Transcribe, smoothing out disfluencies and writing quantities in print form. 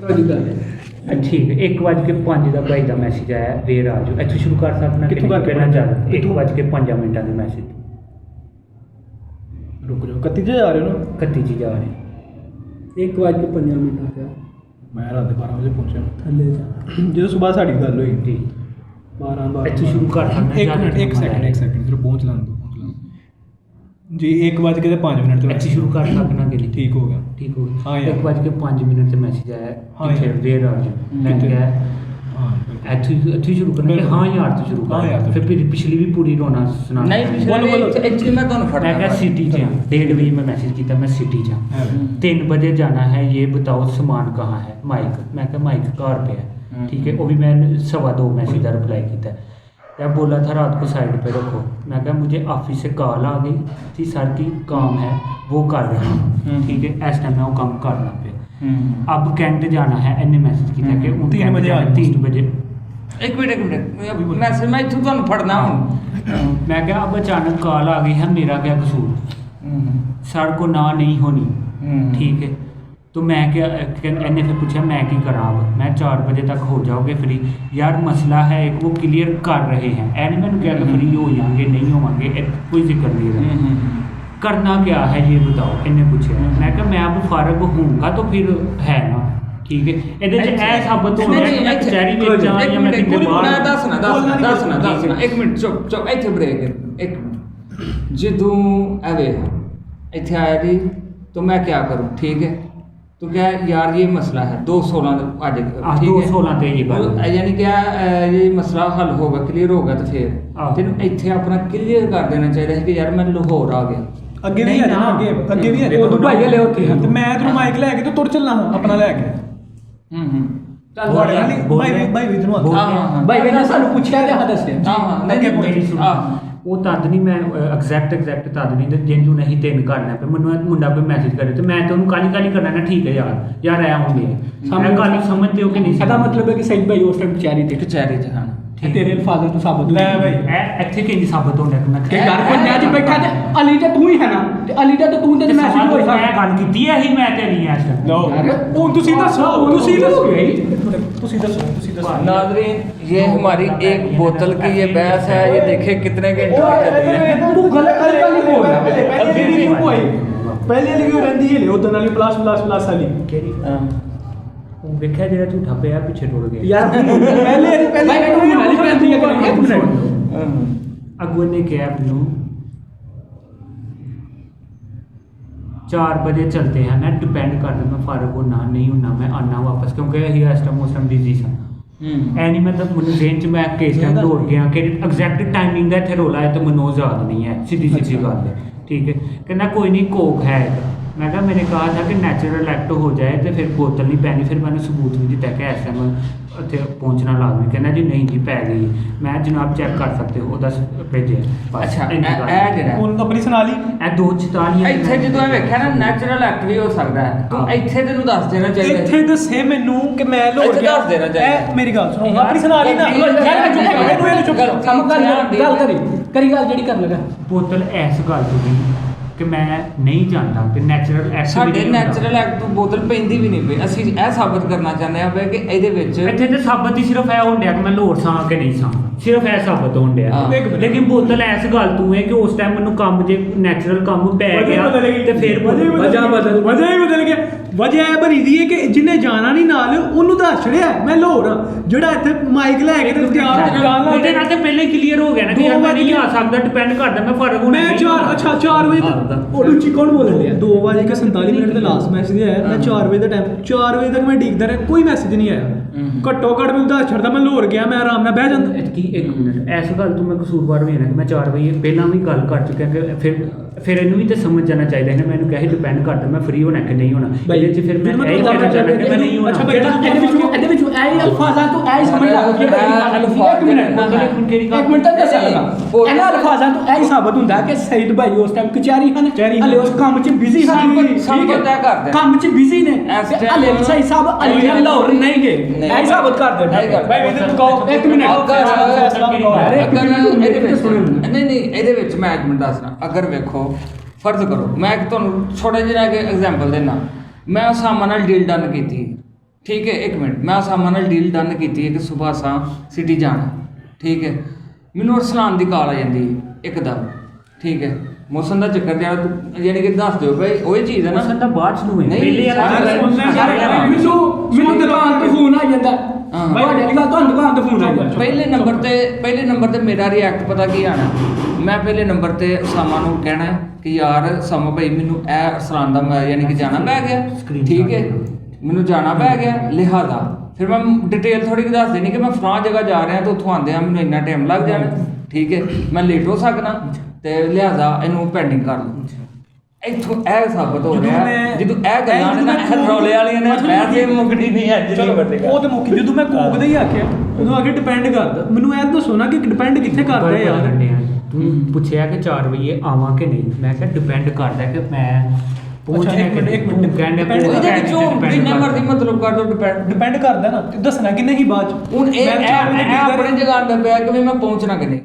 ठीक है 1:05 ਦਾ ਭਾਈ ਦਾ ਮੈਸੇਜ ਆਇਆ ਵੇਰ ਆ ਜਾਓ ਇੱਥੋਂ ਸ਼ੁਰੂ ਕਰ ਸਕਣਾ ਕਿੱਥੋਂ ਕਰ ਪਹਿਲਾਂ ਜ਼ਿਆਦਾ 1:05 ਦਾ ਮੈਸੇਜ ਰੁਕ ਜਾਓ 31 ਜਾ ਰਹੇ ਹੋ ਨਾ 31 ਜੀ ਜਾ ਰਹੇ 1:05 ਆ ਮੈਂ ਰਾਤ 12 ਵਜੇ ਪਹੁੰਚਿਆ ਥੱਲੇ ਜਾ ਜਦੋਂ ਸਵੇਰ ਸਾਡੀ ਗੱਲ ਹੋਈ ਜੀ 12 ਇੱਥੋਂ ਸ਼ੁਰੂ ਕਰ ਸਕਣਾ ਇੱਕ ਸੈਕਿੰਡ ਜਦੋਂ ਪਹੁੰਚ ਲਾਂ ਦੋ जी 1:05 ਤੇ ਇੱਥੇ ਸ਼ੁਰੂ ਕਰ ਸਕਣਾ ਕਿ ਠੀਕ ਹੋ ਗਿਆ ਠੀਕ ਹੋ ਹਾਂ ਗਿਆ ਯਾਰ। 1:05 ਤੇ ਮੈਸੇਜ ਆਇਆ ਹਾਂ ਇੱਥੇ ਯਾਰ। ਵੇਰ ਆ ਜਾਓ ਮੈਂ ਕਿੱਥੇ? ਕਿਹਾ ਹਾਂ ਇੱਥੇ ਸ਼ੁਰੂ ਕਰਨਾ ਕਿ ਹਾਂ ਯਾਰ ਤੋਂ ਸ਼ੁਰੂ ਹਾਂ ਯਾਰ ਕਰ ਤੋਂ। ਫਿਰ ਪਿਛਲੀ ਵੀ ਪੂਰੀ ਰੋਣਾ ਸੁਣਾ ਨਹੀਂ ਬੋਲੋ, ਬੋਲੋ। ਇੱਥੇ ਮੈਂ ਤੁਹਾਨੂੰ मैं ਫੜਨਾ क्या सिटी जा 1:30 बजे मैं मैसेज किया मैं सिटी जा 3 बजे जाना है ये बताओ सामान कहाँ है माइक मैं क्या माइक कार पे है ठीक है वो भी मैं 2:15 मैसेज का रिप्लाई किया मैं बोला था रात को साइड पे रखो मैं क्या मुझे ऑफिस से कॉल आ गई थी सर की काम है वो कर रहे हैं ठीक है इस टाइम मैं वो काम करना पे अब कैंट जाना है इन्हें मैसेज किया कि 3 बजे 3 बजे ਇੱਕ ਮਿੰਟ ਮੈਸੇਜ ਮੈਂ ਇੱਥੋਂ ਤੁਹਾਨੂੰ ਫੜਨਾ ਹੁਣ मैं क्या अब अचानक कॉल आ गई है मेरा क्या कसूर सर को ना नहीं होनी ठीक है तो मैं क्या इन्हें फिर पूछा मैं की करा अब मैं 4 बजे तक हो जाओगे फ्री यार मसला है एक वो क्लियर कर रहे हैं ऐ नहीं मैंने क्या कि फ्री हो जाएंगे नहीं होंगे कोई जिक्र नहीं है करना क्या है ये बताओ इन्हें पूछा मैं क्या मैं अब फारग होऊंगा तो फिर है ना ठीक है ਇਹਦੇ ਚ ਇਹ ਸਾਬਤ ਹੋ ਰਿਹਾ ਕਿ ਮੈਂ ਕਚਹਿਰੀ ਵਿੱਚ ਜਾਂ ਜਾਂ ਮੈਂ ਕਿਤੇ ਬਾਹਰ ਦੱਸਣਾ ਇੱਕ ਮਿੰਟ ਚੁੱਪ ਇੱਥੇ ਬ੍ਰੇਕ ਇੱਕ ਜਦੋਂ ਆਵੇ ਇੱਥੇ ਆਇਆ ਜੀ तो मैं क्या करूं ठीक है तो क्या यार ये मसला है 2:16 आज ठीक है 2:16 ਤੇ ਇਹ ਗੱਲ यानी क्या ये मसला हल होगा क्लियर होगा तो फिर ਤੈਨੂੰ ਇੱਥੇ ਆਪਣਾ ਕਲੀਅਰ ਕਰ ਦੇਣਾ ਚਾਹੀਦਾ ਸੀ ਕਿ ਯਾਰ ਮੈਂ ਲਾਹੌਰ ਆ ਗਿਆ ਅੱਗੇ ਵੀ ਹੈ ਨਾ ਅੱਗੇ ਵੀ ਹੈ ਉਹ ਦੁਬਈ ਵਾਲੇ ਉੱਥੇ ਤੇ ਮੈਂ ਤੈਨੂੰ ਮਾਈਕ ਲੈ ਕੇ ਤੇ ਤੁਰ ਚੱਲਣਾ ਆਪਣਾ ਲੈ ਕੇ ਚੱਲ ਤੁਹਾਡੇ ਨਾਲ ਬਾਈ ਵੀ ਤੈਨੂੰ ਹਾਂ ਭਾਈ ਨੇ ਸਾਨੂੰ ਪੁੱਛਿਆ ਤੇ ਹਾਂ ਦੱਸਿਆ ਹਾਂ ਅੱਗੇ ਨਹੀਂ ਮੇਰੀ ਸੁਣ ਉਹ ਤਦ ਨਹੀਂ ਮੈਂ ਐਗਜ਼ੈਕਟ ਤਦ ਨਹੀਂ ਤੇ ਜਿੰਜੂ ਨਹੀਂ ਤਿੰਨ ਕਰਨਾ ਪਏ ਮੈਨੂੰ ਮੁੰਡਾ ਕੋਈ ਮੈਸੇਜ ਕਰੇ ਤੇ ਮੈਂ ਤੇ ਉਹਨੂੰ ਕਾਲੀ ਕਰਨਾ ਨਾ ਠੀਕ ਹੈ ਯਾਰ ਆਇਆ ਹੁੰਦੀ ਹੈ ਮੈਂ ਗੱਲ ਸਮਝਦੇ ਹੋ ਕਿ ਨਹੀਂ ਇਹਦਾ ਮਤਲਬ ਹੈ ਕਿ ਸਹੀ ਭਾਈ ਉਸ ਟਾਈਮ ਕਚਹਿਰੀ ਤੇ ਕਚਹਿਰੀ ਚ ਹਾਂ ਤੇਰੇ ਅਲਫਾਜ਼ਾਂ ਤੋਂ ਸਾਬਤ ਲੈ ਭਾਈ ਇੱਥੇ ਕਿੰਨੀ ਸਾਬਤ ਹੋਣਾ ਕਿ ਮੈਂ ਕਿ ਘਰ ਪੰਜਾ ਚ ਬੈਠਾ ਤੇ ਅਲੀ ਤੇ ਤੂੰ ਹੀ ਹੈ ਨਾ ਤੇ ਅਲੀ ਤੇ ਤੂੰ ਤੇ ਮੈਸੇਜ ਹੋਈ ਮੈਂ ਗੱਲ ਕੀਤੀ ਹੈ ਹੀ ਮੈਂ ਤੇ ਨਹੀਂ ਐਸ ਲਓ ਹੁਣ ਤੁਸੀਂ ਦੱਸੋ ਤੁਸੀਂ ਦੱਸੋ नाजरीन ये हमारी एक बोतल की ये बहस है ये देखे कितने घंटे चल रही है ਤੂੰ ਗਲਤ ਨਹੀਂ ਬੋਲ ਰਿਹਾ ਪਹਿਲੇ ਵਾਲੀ ਨਹੀਂ ਹੋਈ ਪਹਿਲੇ ਵਾਲੀ ਕਿਉਂ ਰਹਿੰਦੀ ਹੈ ਉਦੋਂ ਵਾਲੀ ਪਲੱਸ ਵਾਲੀ ਕਿਹੜੀ ਉਹ ਵੇਖਿਆ ਜਿਹੜਾ ਝੂਠਾ ਪਿਆ ਪਿੱਛੇ ਟੁਰ ਗਿਆ ਯਾਰ ਪਹਿਲੇ ਤੂੰ ਨਾਲ ਪੈਂਦੀ ਹੈ ਕਿ ਇੱਕ ਮਿੰਟ ਅੱਗੋਂ ਨੇ ਕਿਹਾ ਮੈਨੂੰ 4 बजे चलते हैं मैं डिपेंड करता मैं फारग होना नहीं होना मैं आना वापस क्योंकि यही इस टाइम बिजी सा ਐ ਨਹੀਂ ਮੈਂ ਤਾਂ ਮੈਨੂੰ ਰੇਂਜ 'ਚ ਮੈਂ ਕਿਸ ਟਾਈਮ ਦੌੜ ਗਿਆ ਕਿ ਐਗਜ਼ੈਕਟ ਟਾਈਮਿੰਗ ਦਾ ਇੱਥੇ ਰੋਲਾ ਹੈ ਤਾਂ ਮੈਨੂੰ ਯਾਦ ਨਹੀਂ ਹੈ ਸਿੱਧੀ ਗੱਲ ਹੈ ठीक है कहना कोई नहीं कोक है मैं कहा मैंने कहा था कि नेचुरल एक्ट हो जाए तो फिर बोतल नहीं पैनी फिर मैंने सबूत भी दिता कि इस टाइम ਉੱਥੇ ਪਹੁੰਚਣਾ ਲਾਜ਼ਮੀ ਕਹਿੰਦਾ ਜੀ ਨਹੀਂ ਜੀ ਪੈ ਗਈ ਮੈਂ ਜਨਾਬ ਚੈੱਕ ਕਰ ਸਕਦੇ ਹੋ ਉਹਦਾ ਭੇਜਿਆ ਅੱਛਾ ਇਹ ਜਿਹੜਾ ਹੁਣ ਆਪਣੀ ਸੁਣਾ ਲਈ ਇਹ 2:44 ਇੱਥੇ ਜਦੋਂ ਇਹ ਵੇਖਿਆ ਨਾ ਨੈਚੁਰਲ ਐਕਟ ਵੀ ਹੋ ਸਕਦਾ ਹੈ ਤੂੰ ਇੱਥੇ ਤੈਨੂੰ ਦੱਸ ਦੇਣਾ ਚਾਹੀਦਾ ਇੱਥੇ ਦੱਸੇ ਮੈਨੂੰ ਕਿ ਮੈਂ ਲੋੜ ਇੱਥੇ ਦੱਸ ਦੇਣਾ ਚਾਹੀਦਾ ਇਹ ਮੇਰੀ ਗੱਲ ਸੁਣੋ ਆਪਣੀ ਸੁਣਾ ਲਈ ਨਾ ਕੰਮ ਗੱਲ ਕਰੀ ਗੱਲ ਜਿਹੜੀ ਕਰਨ ਲੱਗਾ ਬੋਤਲ ਐਸ ਗੱਲ ਤੋਂ ਨਹੀਂ ਕਿ ਮੈਂ ਨਹੀਂ ਜਾਣਦਾ ਤੇ ਨੈਚੁਰਲ ਐਕਟ ਸਾਡੇ ਨੈਚੁਰਲ ਐਕਟ ਤੋਂ ਬੋਤਲ ਪੈਂਦੀ ਵੀ ਨਹੀਂ ਪਈ ਅਸੀਂ ਇਹ ਸਾਬਤ ਕਰਨਾ ਚਾਹੁੰਦੇ ਹਾਂ ਕਿ ਇਹਦੇ ਵਿੱਚ ਇੱਥੇ ਤੇ ਸਾਬਤ ਹੀ ਸਿਰਫ ਇਹ ਹੁੰਦਿਆ ਕਿ ਮੈਂ ਲੋੜ ਸਾਂ ਕਿ ਨਹੀਂ ਸਾਂ ਸਿਰਫ ਇਹ ਸਾਬਤ ਹੁੰਦਿਆ ਲੇਕਿਨ ਬੋਤਲ ਐਸ ਗੱਲ ਤੂੰ ਹੈ ਕਿ ਉਸ ਟਾਈਮ ਮੈਨੂੰ ਕੰਮ ਜੇ ਨੈਚੁਰਲ ਕੰਮ ਪੈ ਗਿਆ ਤੇ ਫਿਰ ਵਜ੍ਹਾ ਹੀ ਬਦਲ ਗਿਆ ਵਜ੍ਹਾ ਇਹ ਬਣੀ ਦੀ ਹੈ ਕਿ ਜਿਹਨੇ ਜਾਣਾ ਨਹੀਂ ਨਾਲ ਉਹਨੂੰ ਦੱਸ ਛੜਿਆ ਮੈਂ ਲਾਹੌਰ ਜਿਹੜਾ ਇੱਥੇ ਮਾਈਕ ਲੈ ਕੇ ਤੇ ਜਾਣ ਉਹਦੇ ਨਾਲ ਤੇ ਪਹਿਲੇ ਕਲੀਅਰ ਹੋ ਗਿਆ ਨਾ ਕਿ ਮੈਂ ਨਹੀਂ ਆ ਸਕਦਾ ਡਿਪੈਂਡ ਕਰਦਾ ਮੈਂ ਫਰਕ ਹੋਣਾ ਮੈਂ 4 ਵਜੇ ਤੱਕ ਉਹ ਉੱਚੀ ਕੌਣ ਬੋਲਣ ਲਿਆ 2:47 ਦਾ ਲਾਸਟ ਮੈਸੇਜ ਆਇਆ ਮੈਂ 4 ਵਜੇ ਦਾ ਟਾਈਮ 4 ਵਜੇ ਤੱਕ ਮੈਂ ਡੀਕਦਾ ਰਿਹਾ ਕੋਈ ਮੈਸੇਜ ਨਹੀਂ ਆਇਆ ਘੱਟੋ ਘੱਟ ਮੈਨੂੰ ਦੱਸ ਛੱਡਦਾ ਮੈਂ ਲਾਹੌਰ ਗਿਆ ਮੈਂ ਆਰਾਮ ਨਾਲ ਬਹਿ ਜਾਂਦਾ ਕੀ 1 ਮਿੰਟ ਐਸ ਗੱਲ ਤੂੰ ਮੈਂ ਕਸੂਰਵਾਰ ਵੀ ਨਾ ਕਿ ਮੈਂ 4 ਵਜੇ ਪਹਿਲਾਂ ਵੀ ਗੱਲ ਕਰ ਚੁੱਕਿਆ ਕਿ ਫਿਰ ਇਹਨੂੰ ਵੀ ਤਾਂ ਸਮਝ ਜਾਣਾ ਚਾਹੀਦਾ ਹੈ ਮੈਨੂੰ ਕਹੇ ਡਿਪੈਂਡ ਕਰਦਾ ਮੈਂ ਫ੍ਰੀ ਹੋਣਾ ਕਿ ਨਹੀਂ ਹੋਣਾ ਇਹਦੇ 'ਚ ਫਿਰ ਮੈਂ ਇਹ ਕਹਿਣਾ ਚਾਹੁੰਦਾ ਕਿ ਮੈਂ ਨਹੀਂ ਹੋਣਾ ਅੱਛਾ ਬੇਟਾ ਇਹਦੇ ਵਿੱਚ ਇਹ ਅਲਫਾਜ਼ਾਂ ਤੋਂ ਇਹ ਸਮਝ ਲਾ ਕਿ ਇੱਕ ਮਿੰਟ ਤੱਕ ਦੱਸਿਆ ਇਹਨਾਂ ਅਲਫਾਜ਼ਾਂ ਤੋਂ ਇਹ ਸਾਬਤ ਹੁੰਦਾ ਕਿ ਸਈਦ ਭਾਈ ਉਸ ਟਾਈਮ ਕਚਹਿਰੀ ਹਨ ਹਲੇ ਉਸ ਕੰਮ 'ਚ ਬਿਜ਼ੀ ਹਨ ਕੰਮ 'ਚ ਬਿਜ਼ੀ ਨੇ ਹਲੇ ਸਹੀ ਸਾਹਿਬ ਅਲੀ ਲਾਹੌਰ ਨਹੀਂ ਗਏ ਇਹ ਸਾਬਤ ਕਰ ਦੇ ਭਾਈ ਇਹਦੇ ਨੂੰ ਕਹੋ 1 ਮਿੰਟ ਨਹੀਂ ਇਹਦੇ ਵਿੱਚ ਮੈਂ 1 ਮਿੰਟ ਦੱਸਣਾ ਅਗਰ ਵੇਖੋ ਫਰਜ਼ ਕਰੋ ਮੈਂ ਤੁਹਾਨੂੰ ਛੋਟਾ ਜਿਹਾ ਐਗਜ਼ਾਮਪਲ ਦੇਣਾ ਮੈਂ ਉਸਾਮਾ ਨਾਲ ਡੀਲ ਡਨ ਕੀਤੀ ਠੀਕ ਹੈ, ਇੱਕ ਮਿੰਟ, ਮੈਂ ਅਸਾਮਾ ਨਾਲ ਡੀਲ ਡਨ ਕੀਤੀ ਹੈ ਕਿ ਸੁਬਹ ਅਸਾਂ ਸਿਟੀ ਜਾਣਾ, ਠੀਕ ਹੈ। ਮੈਨੂੰ ਅਰਸਲਾਨ ਦੀ ਕਾਲ ਆ ਜਾਂਦੀ ਹੈ ਇੱਕਦਮ, ਠੀਕ ਹੈ। ਮੌਸਮ ਦਾ ਚੱਕਰ ਜਿਹੜਾ ਤੂੰ ਯਾਨੀ ਕਿ ਦੱਸ ਦਿਓ ਭਾਈ ਉਹੀ ਚੀਜ਼ ਹੈ ਨਾ। ਮੌਸਮ ਦਾ ਬਾਅਦ ਚ ਨੂੰ ਹੈ ਨਹੀਂ, ਪਹਿਲੇ ਵਾਲਾ ਮੈਨੂੰ ਦੁਕਾਨ ਤੋਂ ਫੋਨ ਆ ਜਾਂਦਾ ਤੁਹਾਡੇ ਲਈ ਤੁਹਾਨੂੰ ਦੁਕਾਨ ਤੋਂ ਫੋਨ ਆ ਜਾਂਦਾ। ਪਹਿਲੇ ਨੰਬਰ ਤੇ ਮੇਰਾ ਰਿਐਕਟ ਪਤਾ ਕੀ ਆਣਾ, ਮੈਂ ਪਹਿਲੇ ਨੰਬਰ ਤੇ ਉਸਾਮਾ ਨੂੰ ਕਹਿਣਾ ਕਿ ਯਾਰ ਉਸਾਮਾ ਭਾਈ ਮੈਨੂੰ ਇਹ ਅਰਸਲਾਨ ਦਾ ਯਾਨੀ ਕਿ ਜਾਣਾ ਪੈ ਗਿਆ, ਠੀਕ ਹੈ, ਮੈਨੂੰ ਜਾਣਾ ਪੈ ਗਿਆ, ਲਿਹਾਜ਼ਾ ਫਿਰ ਮੈਂ ਡਿਟੇਲ ਥੋੜੀ ਜਿਹੀ ਦੱਸ ਦੇਣੀ ਕਿ ਮੈਂ ਫਲਾਂ ਜਗ੍ਹਾ ਜਾ ਰਿਹਾ ਤੇ ਉੱਥੋਂ ਆਉਂਦੇ ਆ ਮੈਨੂੰ ਇੰਨਾ ਟਾਈਮ ਲੱਗ ਜਾਣਾ, ਠੀਕ ਹੈ, ਮੈਂ ਲੇਟ ਹੋ ਸਕਦਾ ਤੇ ਲਿਹਾਜ਼ਾ ਇਹਨੂੰ ਪੈਂਡਿੰਗ ਕਰ ਲਓ। ਇੱਥੋਂ ਇਹ ਸਾਬਤ ਹੋ ਰਿਹਾ ਜਦੋਂ ਇਹ ਗੱਲਾਂ ਨੇ ਨਾ ਇਹ ਰੌਲੇ ਵਾਲੀਆਂ ਨੇ ਵੈਸੇ ਮੁਕੜੀ ਨਹੀਂ ਅੱਜ ਨਹੀਂ ਵੱਡੇਗਾ। ਉਹ ਤੇ ਮੁੱਕੀ ਜਦੋਂ ਮੈਂ ਕੋਕ ਦਾ ਹੀ ਆਖਿਆ ਉਦੋਂ ਆ ਕੇ ਡਿਪੈਂਡ ਕਰਦਾ। ਮੈਨੂੰ ਇਹ ਦੱਸੋ ਨਾ ਕਿ ਡਿਪੈਂਡ ਕਿੱਥੇ ਕਰਦਾ ਯਾਰ। ਤੂੰ ਪੁੱਛਿਆ ਕਿ 4 ਵਜੇ ਆਵਾਂ ਕਿ ਨਹੀਂ, ਮੈਂ ਕਿਹਾ ਡਿਪੈਂਡ ਕਰਦਾ ਕਿ ਮੈਂ ਪਹੁੰਚਣਾ ਕਿ ਨਹੀਂ। ਤੂੰ ਕਹਿੰਦਾ ਇਹਦੇ ਵਿੱਚੋਂ ਜਿੰਨਾ ਮਰਜ਼ੀ ਮਤਲਬ ਕਰ ਦੋ ਡਿਪੈਂਡ ਕਰਦਾ ਨਾ, ਦੱਸਣਾ ਕਿ ਨਹੀਂ ਬਾਅਦ ਚ। ਹੁਣ ਇਹ ਆਪਣੇ ਜਗ੍ਹਾ ਆਉਂਦਾ ਪਿਆ ਕਿ ਵੀ ਮੈਂ ਪਹੁੰਚਣਾ ਕਿ ਨਹੀਂ।